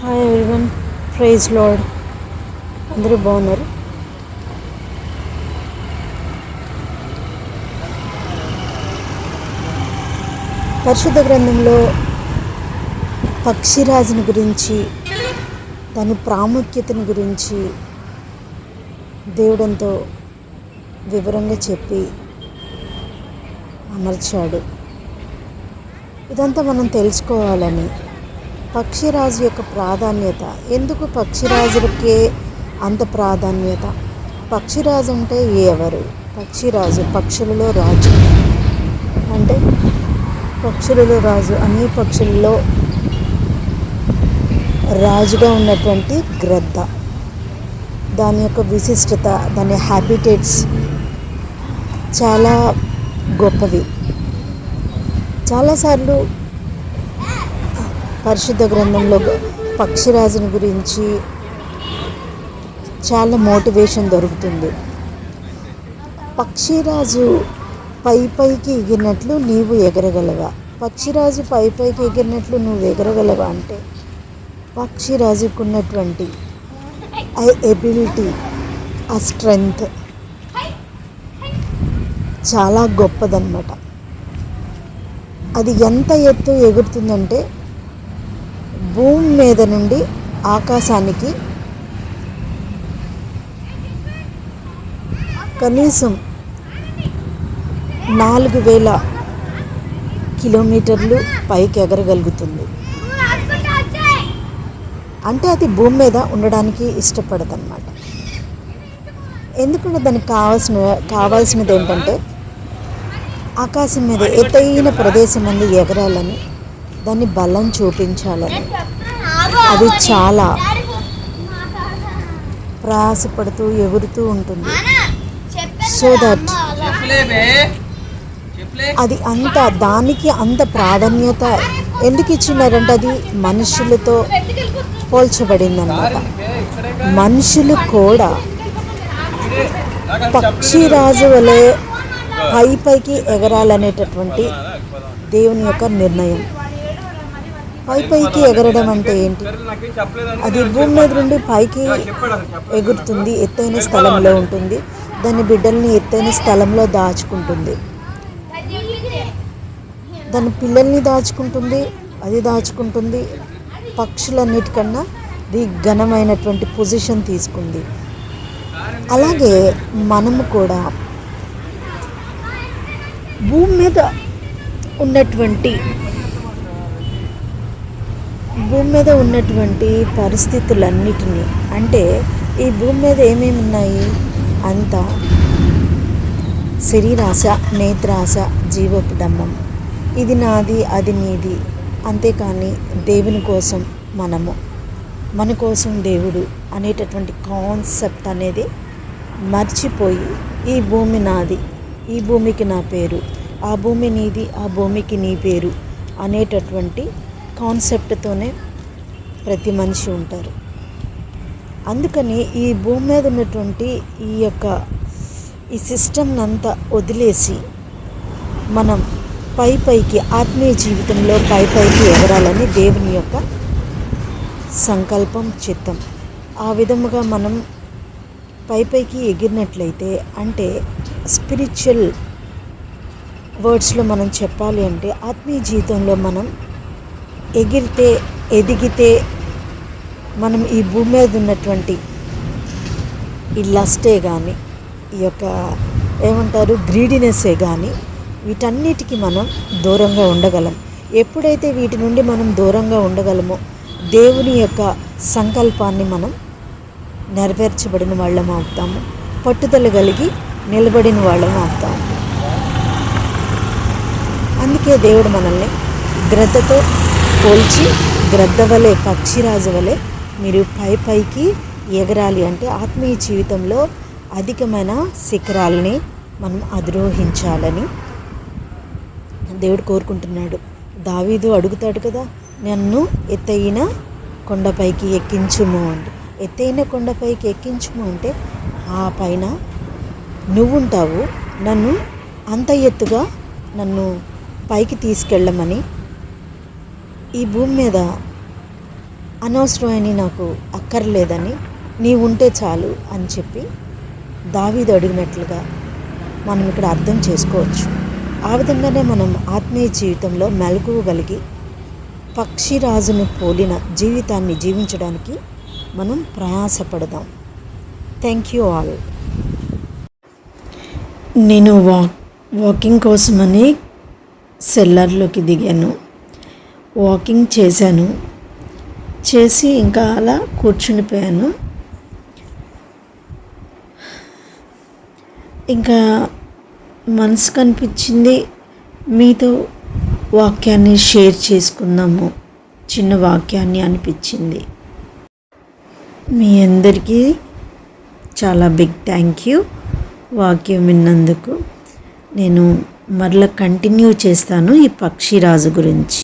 Hi everyone, praise lord. అందరూ బాగున్నారు? పరిశుద్ధ గ్రంథంలో పక్షిరాజుని గురించి, దాని ప్రాముఖ్యతను గురించి దేవుడంతో వివరంగా చెప్పి అమర్చాడు. ఇదంతా మనం తెలుసుకోవాలని, పక్షిరాజు యొక్క ప్రాధాన్యత, ఎందుకు పక్షిరాజులకే అంత ప్రాధాన్యత? పక్షిరాజు అంటే ఎవరు? పక్షిరాజు పక్షులలో రాజు. అంటే పక్షులలో రాజు, అన్ని పక్షులలో రాజుగా ఉన్నటువంటి గ్రద్ద. దాని యొక్క విశిష్టత, దాని హ్యాబిటేట్స్ చాలా గొప్పవి. చాలాసార్లు పరిశుద్ధ గ్రంథంలో పక్షిరాజుని గురించి చాలా మోటివేషన్ దొరుకుతుంది. పక్షిరాజు పైకి ఎగిరినట్లు నీవు ఎగరగలవా? పక్షిరాజు పైకి ఎగిరినట్లు నువ్వు ఎగరగలవా అంటే, పక్షిరాజుకు ఉన్నటువంటి ఆ ఎబిలిటీ, ఆ స్ట్రెంగ్త్ చాలా గొప్పదన్నమాట. అది ఎంత ఎత్తు ఎగురుతుందంటే, భూమి మీద నుండి ఆకాశానికి కనీసం 4000 కిలోమీటర్లు పైకి ఎగరగలుగుతుంది. అంటే అది భూమి మీద ఉండడానికి ఇష్టపడదన్నమాట. ఎందుకంటే దానికి కావాల్సినది ఏంటంటే, ఆకాశం మీద ఎత్తైన ప్రదేశం ముందు ఎగరాలని, దాన్ని బలం చూపించాలని అది చాలా ప్రయాసపడుతూ ఎగురుతూ ఉంటుంది. సో దట్ అది దానికి అంత ప్రాధాన్యత ఎందుకు ఇచ్చినారంటే, అది మనుషులతో పోల్చబడిందన్నమాట. మనుషులు కూడా పక్షిరాజు వలె పైకి ఎగరాలనేటటువంటి దేవుని యొక్క నిర్ణయం. పైకి ఎగరడం అంటే ఏంటి? అది భూమి మీద నుండి పైకి ఎగురుతుంది, ఎత్తైన స్థలంలో ఉంటుంది, దాని బిడ్డల్ని ఎత్తైన స్థలంలో దాచుకుంటుంది, దాని పిల్లల్ని దాచుకుంటుంది, అది దాచుకుంటుంది. పక్షులన్నిటికన్నా ఇది ఘనమైనటువంటి పొజిషన్ తీసుకుంది. అలాగే మనము కూడా భూమి మీద ఉన్నటువంటి పరిస్థితులన్నిటినీ, అంటే ఈ భూమి మీద ఏమేమి ఉన్నాయి? అంతా శరీరాశ, నేత్రాశ, జీవపు డంబం. ఇది నాది, అది నీది. అంతేకాని దేవుని కోసం మన కోసం దేవుడు అనేటటువంటి కాన్సెప్ట్ అనేది మర్చిపోయి, ఈ భూమి నాది, ఈ భూమికి నా పేరు, ఆ భూమి నీది, ఆ భూమికి నీ పేరు అనేటటువంటి కాన్సెప్ట్తోనే ప్రతి మనిషి ఉంటారు. అందుకని ఈ భూమి మీద ఉన్నటువంటి ఈ సిస్టమ్ని అంతా వదిలేసి మనం పైకి ఆత్మీయ జీవితంలో పైకి ఎగరాలని దేవుని యొక్క సంకల్పం, చిత్తం. ఆ విధముగా మనం పైకి ఎగిరినట్లయితే, అంటే స్పిరిచువల్ వర్డ్స్లో మనం చెప్పాలి అంటే, ఆత్మీయ జీవితంలో మనం ఎదిగితే మనం ఈ భూమి మీద ఉన్నటువంటి ఈ లస్టే కానీ, ఈ యొక్క గ్రీడినెస్సే కానీ, వీటన్నిటికీ మనం దూరంగా ఉండగలం. ఎప్పుడైతే వీటి నుండి మనం దూరంగా ఉండగలమో, దేవుని యొక్క సంకల్పాన్ని మనం నెరవేర్చబడిన వాళ్ళం అవుతాము, పట్టుదల కలిగి నిలబడిన వాళ్ళం అవుతాము. అందుకే దేవుడు మనల్ని గ్రద్దతో పోల్చి, గ్రద్ద వలె, పక్షిరాజు వలె మీరు పైకి ఎగరాలి అంటే, ఆత్మీయ జీవితంలో అధికమైన శిఖరాలని మనం అధిరోహించాలని దేవుడు కోరుకుంటున్నాడు. దావీదు అడుగుతాడు కదా, నన్ను ఎత్తైన కొండపైకి ఎక్కించుము అంటే. ఎత్తైన కొండపైకి ఎక్కించుము అంటే, ఆ పైన నువ్వుంటావు, నన్ను అంత ఎత్తుగా నన్ను పైకి తీసుకెళ్ళమని. ఈ భూమి మీద అనవసరమని నాకు అక్కర్లేదని నీ ఉంటే చాలు అని చెప్పి దావీదు అడిగినట్లుగా మనం ఇక్కడ అర్థం చేసుకోవచ్చు. ఆ విధంగానే మనం ఆత్మీయ జీవితంలో మెలకువగలిగి పక్షిరాజును పోలిన జీవితాన్ని జీవించడానికి మనం ప్రయాసపడదాం. Thank you all. నేను వాకింగ్ కోసమని సెల్లర్లోకి దిగాను. వాకింగ్ చేసి ఇంకా అలా కూర్చునిపోయాను. ఇంకా మనసు కనిపించింది మీతో వాక్యాన్ని షేర్ చేసుకుందాము, చిన్న వాక్యాన్ని అనిపించింది. మీ అందరికీ చాలా బిగ్ థ్యాంక్ యూ వాక్యం విన్నందుకు. నేను మరలా కంటిన్యూ చేస్తాను ఈ పక్షిరాజు గురించి.